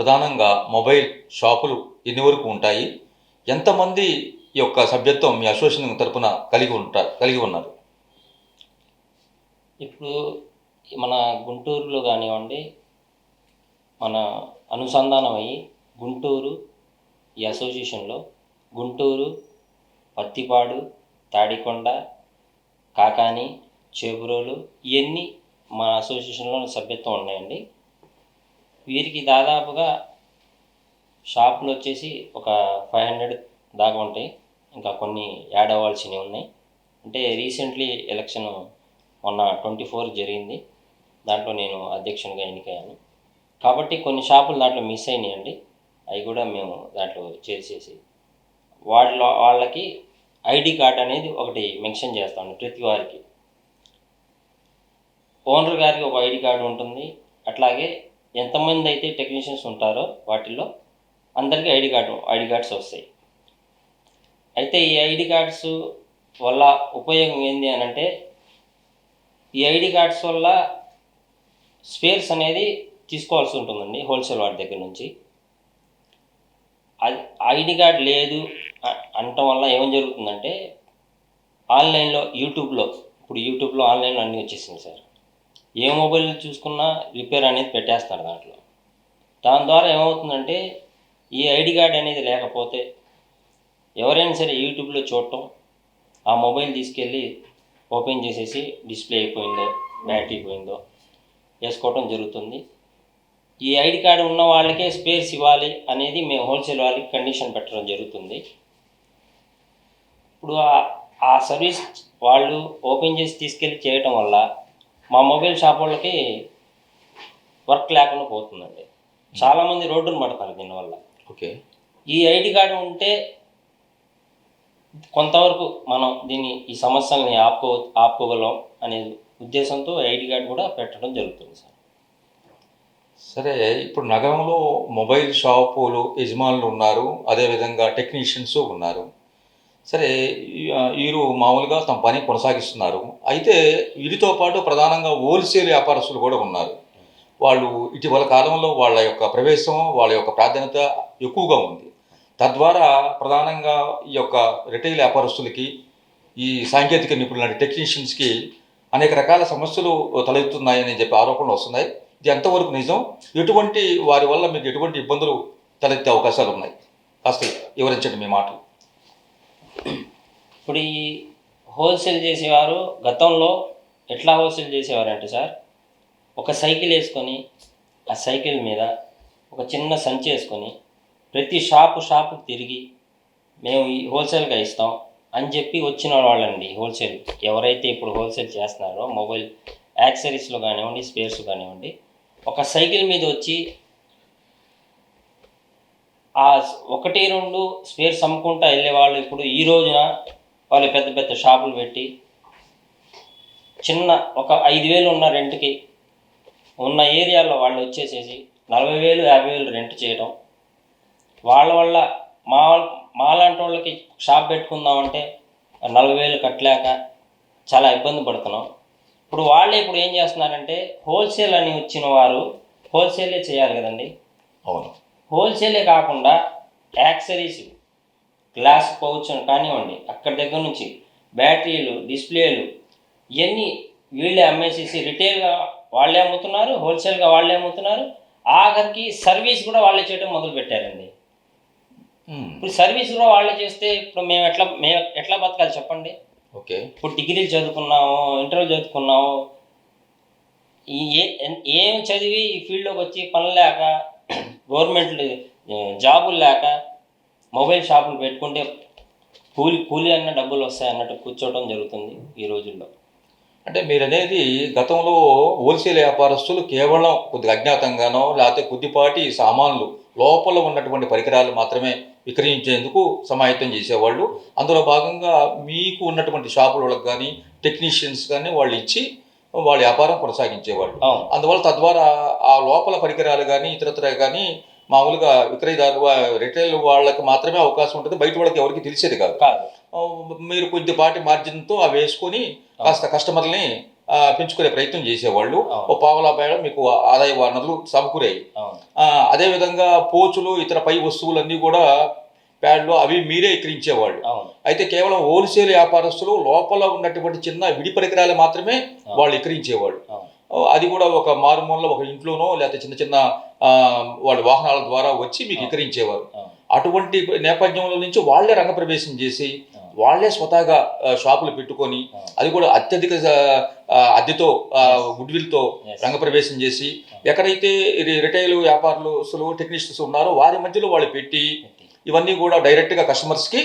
ప్రధానంగా మొబైల్ షాపులు ఎన్ని వరకు ఉంటాయి? ఎంతమంది ఈ యొక్క సభ్యత్వం మీ అసోసియేషన్ తరపున కలిగి ఉన్నారు? ఇప్పుడు మన గుంటూరులో కానివ్వండి, మన అనుసంధానం అయ్యి గుంటూరు ఈ అసోసియేషన్లో గుంటూరు, పత్తిపాడు, తాడికొండ, కాకాని, చేబ్రోలు ఇవన్నీ మన అసోసియేషన్లో సభ్యత్వం ఉన్నాయండి. వీరికి దాదాపుగా షాపులు వచ్చేసి ఒక 500 దాకా ఉంటాయి. ఇంకా కొన్ని యాడ్ అవ్వాల్సినవి ఉన్నాయి. అంటే రీసెంట్లీ ఎలక్షన్ మొన్న 24 జరిగింది. దాంట్లో నేను అధ్యక్షునిగా ఎన్నికయ్యాను. కాబట్టి కొన్ని షాపులు దాంట్లో మిస్ అయినాయండి. అవి కూడా మేము దాంట్లో చేసేసి వాళ్ళకి ఐడి కార్డ్ అనేది ఒకటి మెన్షన్ చేస్తాము ప్రతి వారికి. ఓనర్ గారికి ఒక ఐడి కార్డు ఉంటుంది. అట్లాగే ఎంతమంది అయితే టెక్నీషియన్స్ ఉంటారో వాటిల్లో అందరికీ ఐడి కార్డ్స్ వస్తాయి. అయితే ఈ ఐడి కార్డ్స్ వల్ల ఉపయోగం ఏంటి అని అంటే, ఈ ఐడి కార్డ్స్ వల్ల స్పేర్స్ అనేది తీసుకోవాల్సి ఉంటుందండి హోల్సేల్ వాడి దగ్గర నుంచి. ఐడి కార్డ్ లేదు అనటం వల్ల ఏం జరుగుతుందంటే, ఆన్లైన్లో యూట్యూబ్లో ఆన్లైన్లో అన్నీ వచ్చేసింది సార్. ఏ మొబైల్ చూసుకున్నా రిపేర్ అనేది పెట్టేస్తారు దాంట్లో. దాని ద్వారా ఏమవుతుందంటే, ఈ ఐడి కార్డ్ అనేది లేకపోతే ఎవరైనా సరే యూట్యూబ్లో చూడటం, ఆ మొబైల్ తీసుకెళ్ళి ఓపెన్ చేసేసి డిస్ప్లే అయిపోయిందో, బ్యాటరీ పోయిందో వేసుకోవటం జరుగుతుంది. ఈ ఐడి కార్డు ఉన్న వాళ్ళకే స్పేర్స్ ఇవ్వాలి అనేది మేము హోల్సేల్ వాళ్ళకి కండిషన్ పెట్టడం జరుగుతుంది. ఇప్పుడు ఆ సర్వీస్ వాళ్ళు ఓపెన్ చేసి తీసుకెళ్ళి చేయటం వల్ల మా మొబైల్ షాప్ వాళ్ళకి వర్క్ లేకుండా పోతుందండి. చాలామంది రోడ్డును పడతారు దీనివల్ల. ఓకే, ఈ ఐడి కార్డు ఉంటే కొంతవరకు మనం ఈ సమస్యల్ని ఆపుకోగలం అనే ఉద్దేశంతో ఐడి కార్డు కూడా పెట్టడం జరుగుతుంది సార్. సరే, ఇప్పుడు నగరంలో మొబైల్ షాపులు యజమానులు ఉన్నారు, అదేవిధంగా టెక్నీషియన్స్ ఉన్నారు. సరే, వీరు మామూలుగా తమ పని కొనసాగిస్తున్నారు. అయితే వీరితో పాటు ప్రధానంగా హోల్సేల్ వ్యాపారస్తులు కూడా ఉన్నారు. వాళ్ళు ఇటీవల కాలంలో వాళ్ళ యొక్క ప్రవేశం, వాళ్ళ యొక్క ప్రాధాన్యత ఎక్కువగా ఉంది. తద్వారా ప్రధానంగా ఈ యొక్క రిటైల్ వ్యాపారస్తులకి, ఈ సాంకేతిక నిపుణుల టెక్నీషియన్స్కి అనేక రకాల సమస్యలు తలెత్తున్నాయని చెప్పి ఆరోపణలు వస్తున్నాయి. ఇది ఎంతవరకు నిజం? వారి వల్ల మీకు ఎటువంటి ఇబ్బందులు తలెత్తే అవకాశాలు ఉన్నాయి? కాస్త వివరించండి మీ మాటలు. ఇప్పుడు ఈ హోల్సేల్ చేసేవారు గతంలో ఎట్లా హోల్సేల్ చేసేవారంటే సార్, ఒక సైకిల్ వేసుకొని ఆ సైకిల్ మీద ఒక చిన్న సంచి వేసుకొని ప్రతి షాపుకి తిరిగి మేము ఈ హోల్సేల్గా ఇస్తాం అని చెప్పి వచ్చిన వాళ్ళండి. హోల్సేల్ ఎవరైతే ఇప్పుడు హోల్సేల్ చేస్తున్నారో మొబైల్ యాక్సెసరీస్లో కానివ్వండి, స్పేర్స్ కానివ్వండి, ఒక సైకిల్ మీద వచ్చి ఆ 1-2 స్పేర్స్ అమ్ముకుంటూ వెళ్ళేవాళ్ళు ఇప్పుడు ఈ రోజున వాళ్ళు పెద్ద పెద్ద షాపులు పెట్టి చిన్న ఒక 5,000 ఉన్న రెంట్కి ఉన్న ఏరియాలో వాళ్ళు వచ్చేసేసి 40,000, 50,000 రెంట్ చేయడం. వాళ్ళ వల్ల మాలాంటి వాళ్ళకి షాప్ పెట్టుకుందామంటే 40,000 కట్టలేక చాలా ఇబ్బంది పడుతున్నాం. ఇప్పుడు ఏం చేస్తున్నారంటే, హోల్సేల్ అని వచ్చిన వారు హోల్సేలే చేయాలి కదండి. అవును, హోల్సేలే కాకుండా యాక్సెసరీస్, గ్లాస్ పౌచ్ కానివ్వండి, అక్కడి దగ్గర నుంచి బ్యాటరీలు, డిస్ప్లేలు ఇవన్నీ వీళ్ళే అమ్మేసేసి రిటైల్గా వాళ్ళే అమ్ముతున్నారు, హోల్సేల్గా వాళ్ళే అమ్ముతున్నారు. ఆఖరికి సర్వీస్ కూడా వాళ్ళే చేయడం మొదలుపెట్టారండి. ఇప్పుడు సర్వీస్ కూడా వాళ్ళే చేస్తే ఇప్పుడు మేము ఎట్లా బతకాలి చెప్పండి? ఓకే, ఇప్పుడు డిగ్రీలు చదువుకున్నాము, ఇంటర్వ్యూ చదువుకున్నాము, ఏం చదివి ఈ ఫీల్డ్లోకి వచ్చి పని లేక, గవర్నమెంట్ జాబులు లేక మొబైల్ షాపులు పెట్టుకుంటే కూలి అన్న డబ్బులు వస్తాయన్నట్టు కూర్చోవడం జరుగుతుంది ఈ రోజుల్లో. అంటే మీరు అనేది గతంలో హోల్సేల్ వ్యాపారస్తులు కేవలం కొద్దిగా అజ్ఞాతంగానో లేకపోతే కొద్దిపాటి సామాన్లు, లోపల ఉన్నటువంటి పరికరాలు మాత్రమే విక్రయించేందుకు సమాయత్తం చేసేవాళ్ళు. అందులో భాగంగా మీకు ఉన్నటువంటి షాపులకు కానీ, టెక్నీషియన్స్ కానీ వాళ్ళు ఇచ్చి వాళ్ళ వ్యాపారం కొనసాగించేవాళ్ళు. అందువల్ల తద్వారా ఆ లోపల పరికరాలు కానీ, ఇతరత్ర కానీ మామూలుగా విక్రయదారు రిటైల్ వాళ్ళకి మాత్రమే అవకాశం ఉంటుంది, బయట వాళ్ళకి ఎవరికి తెలిసేది కాదు. మీరు కొద్దిపాటి మార్జిన్తో అవి వేసుకొని కాస్త కస్టమర్ని పెంచుకునే ప్రయత్నం చేసేవాళ్ళు. అవును. ఓ పావలా బేడ మీకు ఆదాయ వనరులు సమకూరాయి. అవును. అదేవిధంగా పోచులు ఇతర పై వస్తువులన్నీ కూడా ప్యాడ్లు అవి మీరే ఎక్కిరించేవాళ్ళు. అవును. అయితే కేవలం హోల్సేల్ వ్యాపారస్తులు లోపల ఉన్నటువంటి చిన్న విడి పరికరాలు మాత్రమే అవును. వాళ్ళు ఎక్కిరించేవాళ్ళు. అవును. అది కూడా ఒక మారుమూలలో ఒక ఇంట్లోనో లేకపోతే చిన్న చిన్న వాళ్ళ వాహనాల ద్వారా వచ్చి మీకు అవును. ఎక్కిరించేవారు. అవును. అటువంటి నేపథ్యంలో నుంచి వాళ్ళే రంగప్రవేశం చేసి అవును. వాళ్ళే స్వతహాగా షాపులు పెట్టుకొని అవును. అది కూడా అత్యధిక అద్దెతో Yes. గుడ్విల్తో Yes. రంగప్రవేశం చేసి ఎక్కడైతే ఇది రిటైల్ వ్యాపారులు టెక్నీషియన్స్ ఉన్నారో వారి మధ్యలో వాళ్ళు పెట్టి ఇవన్నీ కూడా డైరెక్ట్గా కస్టమర్స్కి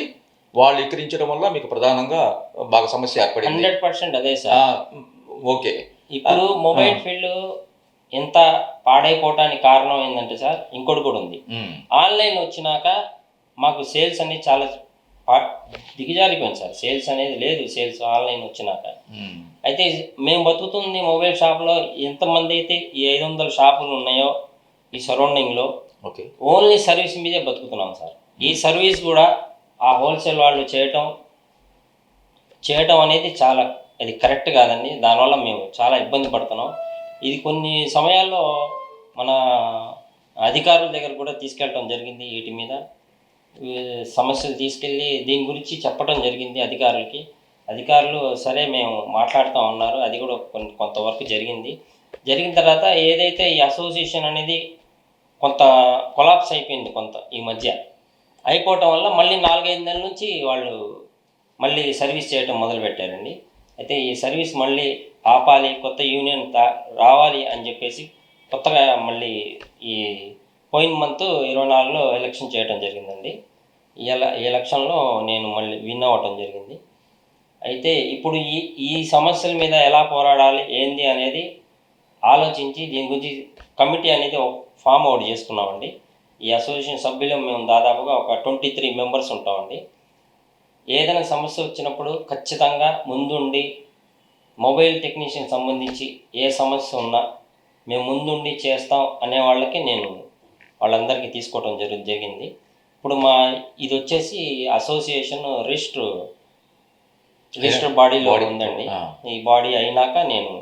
వాళ్ళు ఎక్కిరించడం వల్ల మీకు ప్రధానంగా బాగా సమస్య ఏర్పడింది. 100% అదే సార్. ఓకే. ఇప్పుడు మొబైల్ ఫీల్డ్ ఎంత పాడైపోవటానికి కారణం ఏంటంటే సార్, ఇంకోటి కూడా ఉంది. ఆన్లైన్ వచ్చినాక మాకు సేల్స్ అనేది చాలా దిగజారిపోయింది సార్. సేల్స్ అనేది లేదు. సేల్స్ ఆన్లైన్ వచ్చినాక అయితే మేము బతుకుతుంది మొబైల్ షాప్లో. ఎంతమంది అయితే ఈ 500 షాపులు ఉన్నాయో ఈ సరౌండింగ్లో ఓకే ఓన్లీ సర్వీస్ మీదే బతుకుతున్నాం సార్. ఈ సర్వీస్ కూడా ఆ హోల్సేల్ వాళ్ళు చేయటం అనేది చాలా అది కరెక్ట్ కాదండి. దానివల్ల మేము చాలా ఇబ్బంది పడుతున్నాం. ఇది కొన్ని సమయాల్లో మన అధికారుల దగ్గర కూడా తీసుకెళ్ళటం జరిగింది. వీటి మీద సమస్యలు తీసుకెళ్ళి దీని గురించి చెప్పడం జరిగింది అధికారులకి. అధికారులు సరే మేము మాట్లాడుతూ ఉన్నారు. అది కూడా కొంతవరకు జరిగింది. జరిగిన తర్వాత ఏదైతే ఈ అసోసియేషన్ అనేది కొంత కొలాప్స్ అయిపోయింది ఈ మధ్య అయిపోవటం వల్ల మళ్ళీ 4-5 నెలల నుంచి వాళ్ళు మళ్ళీ సర్వీస్ చేయటం మొదలుపెట్టారండి. అయితే ఈ సర్వీస్ మళ్ళీ ఆపాలి, కొత్త యూనియన్ రావాలి అని చెప్పేసి కొత్తగా మళ్ళీ ఈ పోయిన మంత్ 24లో ఎలక్షన్ చేయటం జరిగిందండి. ఈ ఎలక్షన్లో నేను మళ్ళీ విన్ అవ్వటం జరిగింది. అయితే ఇప్పుడు ఈ సమస్యల మీద ఎలా పోరాడాలి ఏంది అనేది ఆలోచించి దీని గురించి కమిటీ అనేది ఫామ్ అవుట్ చేసుకున్నామండి. ఈ అసోసియేషన్ సభ్యులు మేము దాదాపుగా ఒక 23 మెంబర్స్ ఉంటామండి. ఏదైనా సమస్య వచ్చినప్పుడు ఖచ్చితంగా ముందుండి మొబైల్ టెక్నీషియన్ సంబంధించి ఏ సమస్య ఉన్నా మేము ముందుండి చేస్తాం అనే వాళ్ళకి నేను వాళ్ళందరికీ తీసుకోవడం జరిగింది. ఇప్పుడు ఇది వచ్చేసి అసోసియేషన్ రిజిస్టర్ బాడీలో ఉందండి. ఈ బాడీ అయినాక నేను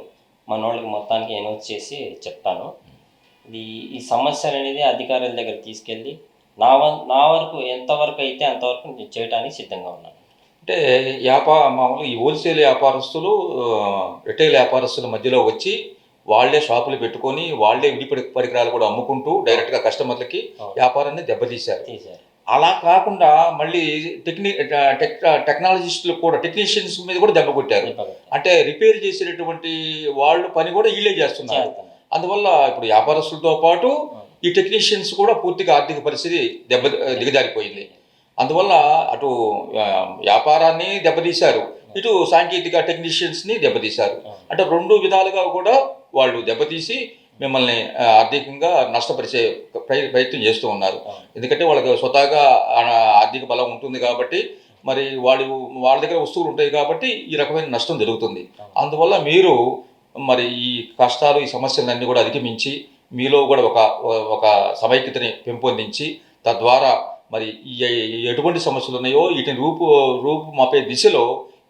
మన వాళ్ళకి మొత్తానికి అనౌన్స్ చేసి చెప్తాను. ఈ సమస్యలు అనేది అధికారుల దగ్గర తీసుకెళ్ళి నా వరకు ఎంతవరకు అయితే అంతవరకు నేను చేయడానికి సిద్ధంగా ఉన్నాను. అంటే మామూలుగా ఈ హోల్సేల్ వ్యాపారస్తులు రిటైల్ వ్యాపారస్తుల మధ్యలో వచ్చి వాళ్ళే షాపులు పెట్టుకొని వాళ్ళే విడి పరికరాలు కూడా అమ్ముకుంటూ డైరెక్ట్గా కస్టమర్లకి వ్యాపారాన్ని దెబ్బతీశారు. అలా కాకుండా మళ్ళీ టెక్నాలజిస్టులు కూడా టెక్నీషియన్స్ మీద కూడా దెబ్బ కొట్టారు. అంటే రిపేర్ చేసేటటువంటి వాళ్ళు పని కూడా వీళ్ళే చేస్తున్నారు. అందువల్ల ఇప్పుడు వ్యాపారస్తులతో పాటు ఈ టెక్నీషియన్స్ కూడా పూర్తిగా ఆర్థిక పరిస్థితి దిగజారిపోయింది. అందువల్ల అటు వ్యాపారాన్ని దెబ్బతీశారు, ఇటు సాంకేతిక టెక్నీషియన్స్ని దెబ్బతీశారు. అంటే 2 విధాలుగా కూడా వాళ్ళు దెబ్బతీసి మిమ్మల్ని ఆర్థికంగా నష్టపరిచే ప్రయత్నం చేస్తూ ఉన్నారు. ఎందుకంటే వాళ్ళకి స్వతహాగా ఆర్థిక బలం ఉంటుంది కాబట్టి, మరి వాళ్ళ దగ్గర వస్తువులు ఉంటాయి కాబట్టి ఈ రకమైన నష్టం జరుగుతుంది. అందువల్ల మీరు మరి ఈ కష్టాలు ఈ సమస్యలన్నీ కూడా అధిగమించి మీలో కూడా ఒక సమైక్యతని పెంపొందించి తద్వారా మరి ఎటువంటి సమస్యలు ఉన్నాయో వీటిని రూపుమాపే దిశలో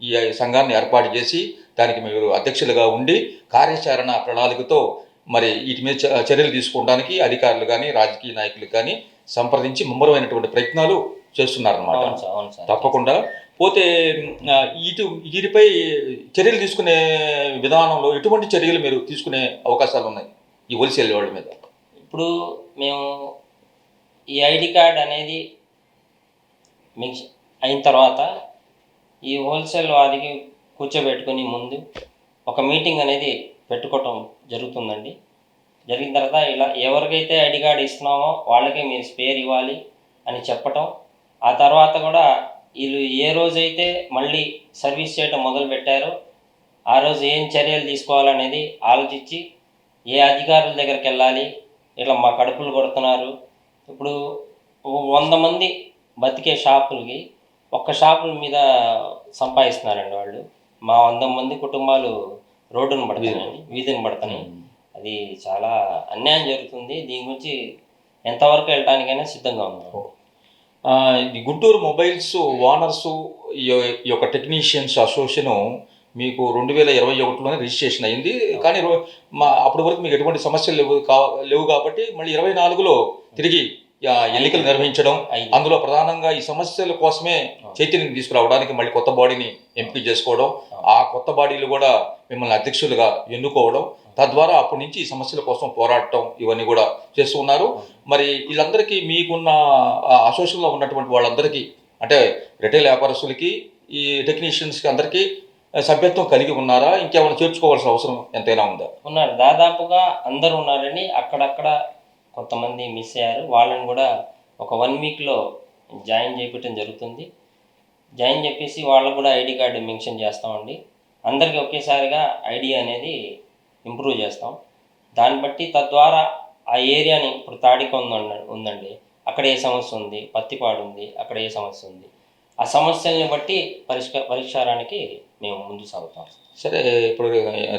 ఈ సంఘాన్ని ఏర్పాటు చేసి దానికి మీరు అధ్యక్షులుగా ఉండి కార్యాచరణ ప్రణాళికతో మరి వీటి మీద చర్యలు తీసుకోవడానికి అధికారులు కానీ రాజకీయ నాయకులు కానీ సంప్రదించి ముమ్మరమైనటువంటి ప్రయత్నాలు చేస్తున్నారన్నమాట. తప్పకుండా పోతే వీటిపై చర్యలు తీసుకునే విధానంలో ఎటువంటి చర్యలు మీరు తీసుకునే అవకాశాలు ఉన్నాయి ఈ హోల్సేల్ వాళ్ళ మీద? ఇప్పుడు మేము ఈ ఐడి కార్డ్ అనేది మీకు అయిన తర్వాత ఈ హోల్సేల్ వారికి కూర్చోబెట్టుకొని ముందు ఒక మీటింగ్ అనేది పెట్టుకోవటం జరుగుతుందండి. జరిగిన తర్వాత ఇలా ఎవరికైతే ఐడి కార్డు ఇస్తున్నామో వాళ్ళకే మీరు స్పేర్ ఇవ్వాలి అని చెప్పటం. ఆ తర్వాత కూడా వీళ్ళు ఏ రోజైతే మళ్ళీ సర్వీస్ చేయటం మొదలుపెట్టారో ఆ రోజు ఏం చర్యలు తీసుకోవాలనేది ఆలోచించి ఏ అధికారుల దగ్గరికి వెళ్ళాలి, ఇట్లా మా కడుపులు కొడుతున్నారు. ఇప్పుడు 100 మంది బతికే షాపులకి ఒక్క షాపుల మీద సంపాదిస్తున్నారండి వాళ్ళు. మా 100 మంది కుటుంబాలు రోడ్డును పడుతున్నాయండి, వీధిని పడుతున్నాయి. అది చాలా అన్యాయం జరుగుతుంది. దీని గురించి ఎంతవరకు వెళ్ళటానికైనా సిద్ధంగా ఉన్నాం. ఈ గుంటూరు మొబైల్స్ ఓనర్సు ఈ యొక్క టెక్నీషియన్స్ అసోసియేషను మీకు 2021లోనే రిజిస్ట్రేషన్ అయింది. కానీ అప్పటి వరకు మీకు ఎటువంటి సమస్యలు లేవు కాబట్టి మళ్ళీ 24లో తిరిగి ఎన్నికలు నిర్వహించడం, అందులో ప్రధానంగా ఈ సమస్యల కోసమే చైతన్యం తీసుకురావడానికి మళ్ళీ కొత్త బాడీని ఎంపిక చేసుకోవడం, ఆ కొత్త బాడీలు కూడా మిమ్మల్ని అధ్యక్షులుగా ఎన్నుకోవడం, తద్వారా అప్పటి నుంచి ఈ సమస్యల కోసం పోరాడటం ఇవన్నీ కూడా చేస్తూ ఉన్నారు. మరి వీళ్ళందరికీ మీకున్న అసోసియేషన్లో ఉన్నటువంటి వాళ్ళందరికీ అంటే రిటైల్ వ్యాపారస్తులకి ఈ టెక్నీషియన్స్కి అందరికీ సభ్యత్వం కలిగి ఉన్నారా? ఇంకేమైనా చేర్చుకోవాల్సిన అవసరం ఎంతైనా ఉందా? ఉన్నారు, దాదాపుగా అందరూ ఉన్నారని. అక్కడక్కడ కొంతమంది మిస్ అయ్యారు, వాళ్ళని కూడా ఒక 1 వీక్లో జాయిన్ చేయించడం జరుగుతుంది. జాయిన్ చెప్పేసి వాళ్ళకు కూడా ఐడి కార్డు మెన్షన్ చేస్తామండి. అందరికీ ఒకేసారిగా ఐడి అనేది ఇంప్రూవ్ చేస్తాం. దాన్ని బట్టి తద్వారా ఆ ఏరియాని, ఇప్పుడు తాడికొండ ఉందండి, అక్కడ ఏ సమస్య ఉంది, పత్తిపాడు ఉంది, అక్కడ ఏ సమస్య ఉంది, ఆ సమస్యల్ని బట్టి పరిష్కారానికి మేము ముందు సాగుతాం. సరే, ఇప్పుడు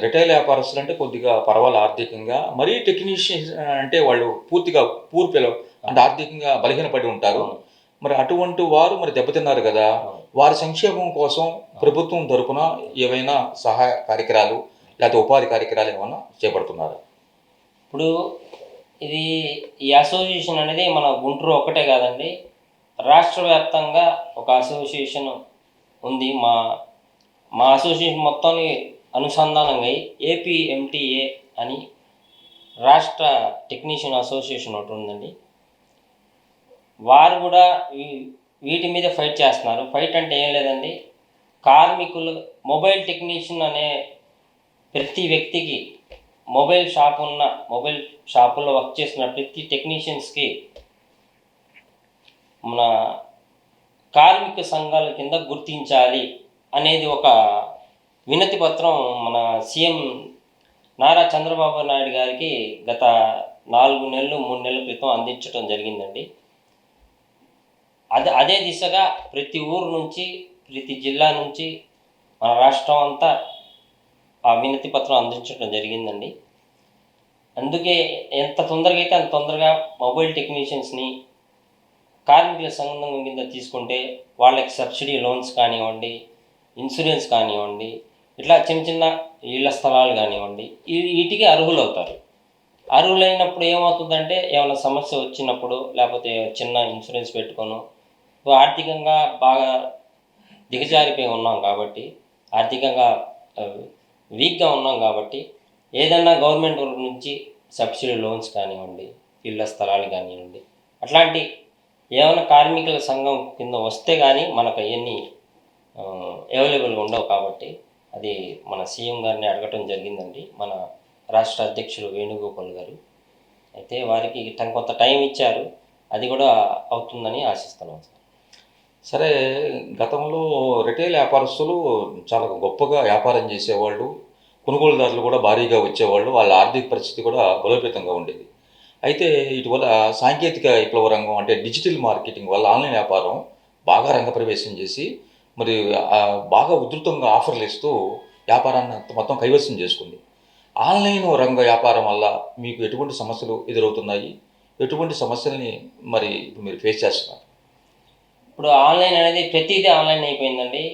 రిటైల్ వ్యాపారస్తులు అంటే కొద్దిగా పర్వాలేదు ఆర్థికంగా, మరీ టెక్నీషియన్స్ అంటే వాళ్ళు పూర్తిగా పూర్తిలో అంటే ఆర్థికంగా బలహీనపడి ఉంటారు. మరి అటువంటి వారు మరి దెబ్బతిన్నారు కదా, వారి సంక్షేమం కోసం ప్రభుత్వం తరపున ఏవైనా సహాయ కార్యక్రమాలు లేకపోతే ఉపాధి కార్యక్రమాలు ఏమైనా చేపడుతున్నారా? ఇప్పుడు ఈ అసోసియేషన్ అనేది మన గుంటూరు ఒక్కటే కాదండి, రాష్ట్ర వ్యాప్తంగా ఒక అసోసియేషన్ ఉంది. మా అసోసియేషన్ మొత్తాన్ని అనుసంధానంగా ఏపీఎంటీఏ అని రాష్ట్ర టెక్నీషియన్ అసోసియేషన్ ఒకటి ఉందండి. వారు కూడా వీటి మీద ఫైట్ చేస్తున్నారు. ఫైట్ అంటే ఏం లేదండి, కార్మికులు, మొబైల్ టెక్నీషియన్ అనే ప్రతి వ్యక్తికి, మొబైల్ షాపుల్లో వర్క్ చేసిన ప్రతి టెక్నీషియన్స్కి మన కార్మిక సంఘాల కింద గుర్తించాలి అనేది ఒక వినతి పత్రం మన సీఎం నారా చంద్రబాబు నాయుడు గారికి గత 3 నెలల క్రితం అందించడం జరిగిందండి. అదే దిశగా ప్రతి ఊరు నుంచి, ప్రతి జిల్లా నుంచి మన రాష్ట్రం అంతా ఆ వినతి పత్రం అందించడం జరిగిందండి. అందుకే ఎంత తొందరగా అయితే అంత తొందరగా మొబైల్ టెక్నీషియన్స్ని కార్మికుల సంఘం కింద తీసుకుంటే వాళ్ళకి సబ్సిడీ లోన్స్ కానివ్వండి, ఇన్సూరెన్స్ కానివ్వండి, ఇట్లా చిన్న ఇళ్ల స్థలాలు కానివ్వండి, వీటికి అర్హులవుతారు. అర్హులైనప్పుడు ఏమవుతుందంటే, ఏమైనా సమస్య వచ్చినప్పుడు లేకపోతే చిన్న ఇన్సూరెన్స్ పెట్టుకోను, ఆర్థికంగా బాగా దిగజారిపోయి ఉన్నాం కాబట్టి, ఆర్థికంగా వీక్గా ఉన్నాం కాబట్టి, ఏదన్నా గవర్నమెంట్ నుంచి సబ్సిడీ లోన్స్ కానివ్వండి, ఇళ్ల స్థలాలు కానివ్వండి, అట్లాంటి ఏమైనా కార్మికుల సంఘం కింద వస్తే కానీ మనకు అవన్నీ అవైలబుల్గా ఉండవు. కాబట్టి అది మన సీఎం గారిని అడగటం జరిగిందండి, మన రాష్ట్ర అధ్యక్షులు వేణుగోపాల్ గారు. అయితే వారికి కొంత టైం ఇచ్చారు, అది కూడా అవుతుందని ఆశిస్తున్నాం సార్. సరే, గతంలో రిటైల్ వ్యాపారస్తులు చాలా గొప్పగా వ్యాపారం చేసేవాళ్ళు, కొనుగోలుదారులు కూడా భారీగా వచ్చేవాళ్ళు, వాళ్ళ ఆర్థిక పరిస్థితి కూడా బలోపేతంగా ఉండేది. అయితే ఇటీవల సాంకేతిక విప్లవ రంగం అంటే డిజిటల్ మార్కెటింగ్ వల్ల ఆన్లైన్ వ్యాపారం బాగా రంగప్రవేశం చేసి మరి బాగా ఉధృతంగా ఆఫర్లు ఇస్తూ వ్యాపారాన్ని మొత్తం కైవసం చేసుకుంది. ఆన్లైన్ రంగ వ్యాపారం వల్ల మీకు ఎటువంటి సమస్యలు ఎదురవుతున్నాయి? ఎటువంటి సమస్యల్ని మరి ఇప్పుడు మీరు ఫేస్ చేస్తున్నారు? ఇప్పుడు ఆన్లైన్ అనేది ప్రతిదీ ఆన్లైన్ అయిపోయిందండి.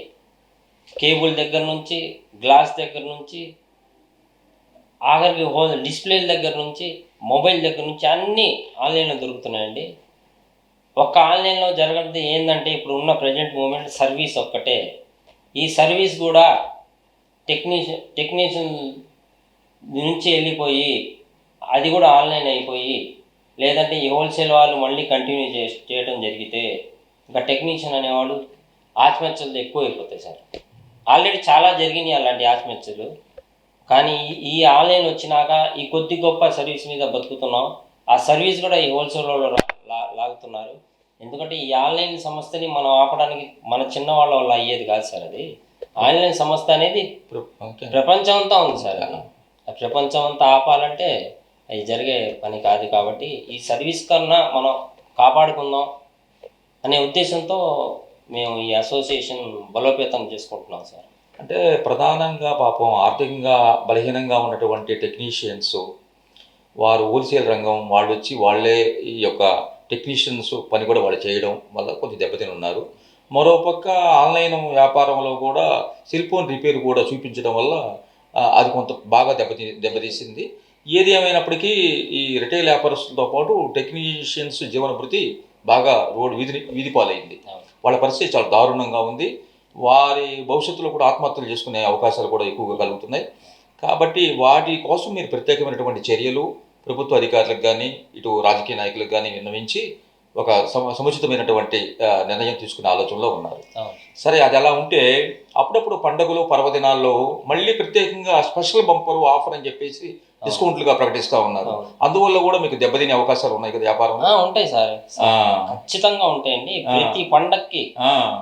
కేబుల్ దగ్గర నుంచి, గ్లాస్ దగ్గర నుంచి, ఆఖరికి డిస్ప్లేల దగ్గర నుంచి, మొబైల్ దగ్గర నుంచి అన్నీ ఆన్లైన్లో దొరుకుతున్నాయండి. ఒక్క ఆన్లైన్లో జరగదు ఏంటంటే, ఇప్పుడు ఉన్న ప్రజెంట్ మూమెంట్ సర్వీస్ ఒక్కటే. ఈ సర్వీస్ కూడా టెక్నీషియన్ నుంచి వెళ్ళిపోయి అది కూడా ఆన్లైన్ అయిపోయి, లేదంటే ఈ హోల్సేల్ వాళ్ళు మళ్ళీ కంటిన్యూ చేయడం జరిగితే ఇంకా టెక్నీషియన్ అనేవాడు ఆత్మహత్యలు ఎక్కువ అయిపోతాయి సార్. ఆల్రెడీ చాలా జరిగినాయి అలాంటి ఆత్మహత్యలు. కానీ ఈ ఆన్లైన్ వచ్చినాక ఈ కొద్ది గొప్ప సర్వీస్ మీద బతుకుతున్నాం. ఆ సర్వీస్ కూడా ఈ హోల్సేల్ వాళ్ళు లాగుతున్నారు. ఎందుకంటే ఈ ఆన్లైన్ సంస్థని మనం ఆపడానికి మన చిన్నవాళ్ళ వల్ల అయ్యేది కాదు సార్. అది ఆన్లైన్ సంస్థ అనేది ప్రపంచం అంతా ఉంది సార్. అది ఆ ప్రపంచం అంతా ఆపాలంటే అది జరిగే పని కాదు. కాబట్టి ఈ సర్వీస్ కన్నా మనం కాపాడుకుందాం అనే ఉద్దేశంతో మేము ఈ అసోసియేషన్ బలోపేతం చేసుకుంటున్నాం సార్. అంటే ప్రధానంగా పాపం ఆర్థికంగా బలహీనంగా ఉన్నటువంటి టెక్నీషియన్స్, వారు హోల్సేల్ రంగం వాళ్ళే ఈ యొక్క టెక్నీషియన్స్ పని కూడా వాళ్ళు చేయడం వల్ల కొంచెం దెబ్బతిని ఉన్నారు. మరోపక్క ఆన్లైన్ వ్యాపారంలో కూడా సెల్ ఫోన్ రిపేర్ కూడా చూపించడం వల్ల అది కొంత బాగా దెబ్బతీసింది. ఏది ఏమైనప్పటికీ ఈ రిటైల్ వ్యాపారస్తులతో పాటు టెక్నీషియన్స్ జీవన భృతి బాగా వీధి పాలైంది. వాళ్ళ పరిస్థితి చాలా దారుణంగా ఉంది. వారి భవిష్యత్తులో కూడా ఆత్మహత్యలు చేసుకునే అవకాశాలు కూడా ఎక్కువగా కలుగుతున్నాయి. కాబట్టి వాటి కోసం మీరు ప్రత్యేకమైనటువంటి చర్యలు ప్రభుత్వ అధికారులకు కానీ, ఇటు రాజకీయ నాయకులకు కానీ విన్నవించి ఒక సముచితమైనటువంటి నిర్ణయం తీసుకునే ఆలోచనలో ఉన్నారు. సరే, అది అలా ఉంటే అప్పుడప్పుడు పండుగలు పర్వదినాల్లో మళ్ళీ ప్రత్యేకంగా స్పెషల్ బంపరు ఆఫర్ అని చెప్పేసి డిస్కౌంట్లుగా ప్రకటిస్తూ ఉన్నారు. అందువల్ల కూడా మీకు దెబ్బతినే అవకాశాలు ఉన్నాయి కదా వ్యాపారం? ఉంటాయి సార్, ఖచ్చితంగా ఉంటాయండి.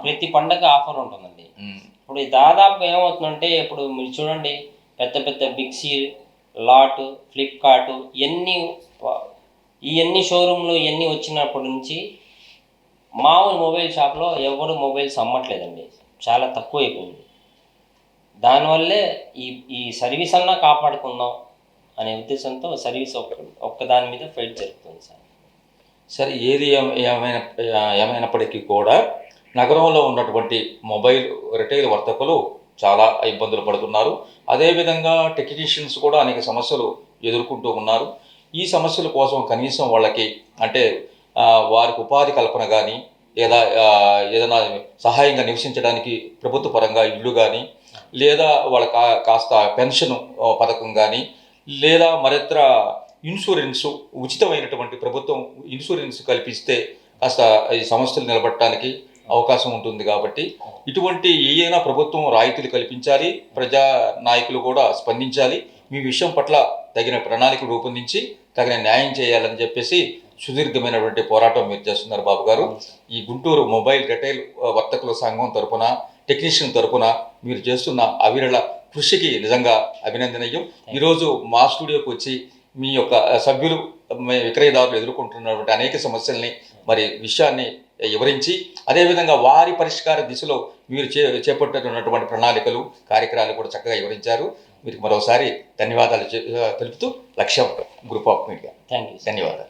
ప్రతి పండగ ఆఫర్ ఉంటుందండి. ఇప్పుడు దాదాపు ఏమవుతుందంటే, ఇప్పుడు మీరు చూడండి, పెద్ద పెద్ద బిగ్సీ, లాట్, ఫ్లిప్కార్ట్ ఇవన్నీ షోరూంలు ఇవన్నీ వచ్చినప్పటి నుంచి మామూలు మొబైల్ షాప్లో ఎవరు మొబైల్స్ అమ్మట్లేదండి, చాలా తక్కువ అయిపోయింది. దానివల్లే ఈ సర్వీస్ అన్నా కాపాడుకుందాం అనే ఉద్దేశంతో సర్వీస్ ఒక్కదాని మీద ఫైట్ జరుగుతుంది సార్. సరే, ఏది ఏమైనప్పటికీ కూడా నగరంలో ఉన్నటువంటి మొబైల్ రిటైల్ వర్తకులు చాలా ఇబ్బందులు పడుతున్నారు. అదేవిధంగా టెక్నీషియన్స్ కూడా అనేక సమస్యలు ఎదుర్కొంటూ ఉన్నారు. ఈ సమస్యల కోసం కనీసం వాళ్ళకి అంటే వారికి ఉపాధి కల్పన కానీ, లేదా ఏదైనా సహాయంగా నివసించడానికి ప్రభుత్వ పరంగా ఇల్లు కానీ, లేదా వాళ్ళ కాస్త పెన్షన్ పథకం కానీ, లేదా మరితర ఇన్సూరెన్సు ఉచితమైనటువంటి ప్రభుత్వం ఇన్సూరెన్స్ కల్పిస్తే కాస్త ఈ సమస్యలు నిలబడటానికి అవకాశం ఉంటుంది. కాబట్టి ఇటువంటి ఏదైనా ప్రభుత్వం రాయితీలు కల్పించాలి, ప్రజా నాయకులు కూడా స్పందించాలి, మీ విషయం పట్ల తగిన ప్రణాళికలు రూపొందించి తగిన న్యాయం చేయాలని చెప్పేసి సుదీర్ఘమైనటువంటి పోరాటం మీరు చేస్తున్నారు బాబు గారు. ఈ గుంటూరు మొబైల్ రిటైల్ వర్తకుల సంఘం తరపున, టెక్నీషియన్ తరపున మీరు చేస్తున్న అవిరళ కృషికి నిజంగా అభినందనీయం. ఈరోజు మా స్టూడియోకి వచ్చి మీ యొక్క సభ్యులు, విక్రయదారులు ఎదుర్కొంటున్నటువంటి అనేక సమస్యల్ని విషయాన్ని వివరించి, అదేవిధంగా వారి పరిష్కార దిశలో మీరు చేపట్టుతున్నటువంటి ప్రణాళికలు, కార్యక్రమాలు కూడా చక్కగా వివరించారు. మీకు మరోసారి ధన్యవాదాలు తెలుపుతూ లక్ష్యం group of media. Thank you. ధన్యవాదాలు.